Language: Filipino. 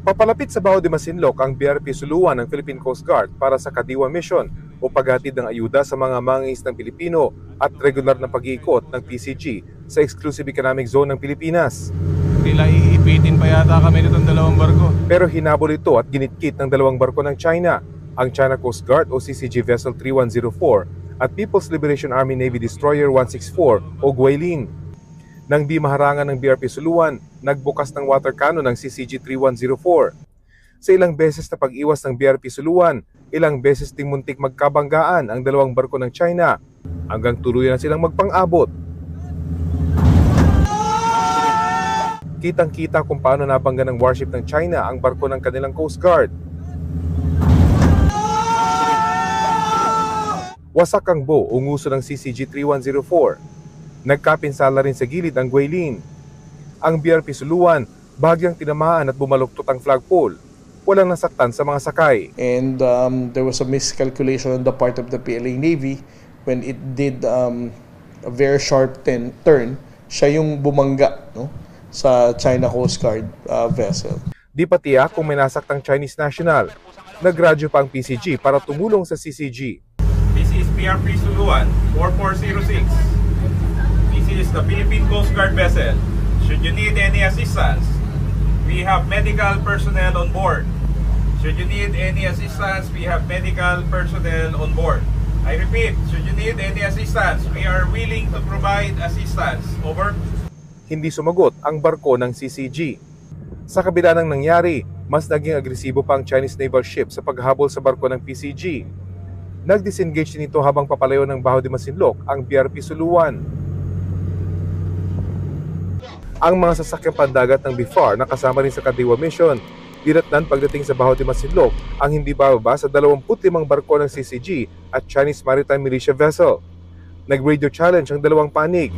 Papalapit sa Baho de Masinloc ang BRP Suluan ng Philippine Coast Guard para sa Kadiwa Mission o paghatid ng ayuda sa mga mangingisdang Pilipino at regular na pag-iikot ng PCG sa Exclusive Economic Zone ng Pilipinas. Tila iipitin pa yata kami nitong dalawang barko. Pero hinabol ito at ginitkit ng dalawang barko ng China, ang China Coast Guard o CCG Vessel 3104 at People's Liberation Army Navy Destroyer 164 o Guilin. Nang di maharangan ng BRP Suluan, nagbukas ng water cannon ng CCG 3104. Sa ilang beses na pag-iwas ng BRP Suluan, ilang beses ding muntik magkabanggaan ang dalawang barko ng China hanggang tuluyan na silang magpang-abot. Kitang-kita kung paano nabangga ng warship ng China ang barko ng kanilang Coast Guard. Wasak ang bow o nguso ng CCG 3104. Nagkapinsala rin sa gilid ang Guilin. Ang BRP Suluan, bahagyang tinamaan at bumaluktot ang flagpole. Walang nasaktan sa mga sakay. And there was a miscalculation on the part of the PLA Navy when it did a very sharp turn. Siya yung bumangga, no, sa China Coast Guard vessel. Di pa tiyak kung may nasaktang Chinese national. Nagradyo pa ang PCG para tumulong sa CCG. This is BRP Suluan 4406. This is the Philippine Coast Guard vessel. Should you need any assistance, we have medical personnel on board. Should you need any assistance, we have medical personnel on board. I repeat, should you need any assistance, we are willing to provide assistance. Over. Hindi sumagot ang barko ng CCG. Sa kabila ng nangyari, mas naging agresibo pa ang Chinese naval ship sa paghabol sa barko ng PCG. Nag-disengage din ito habang papalayo ng Baho de Masinloc ang BRP Suluan. Ang mga sasakyang pandagat ng BIFAR na kasama rin sa Kadiwa Mission, dinatnan pagdating sa Baho de Masinloc ang hindi bababa sa 25 barko ng CCG at Chinese Maritime Militia Vessel. Nag-radio challenge ang dalawang panig.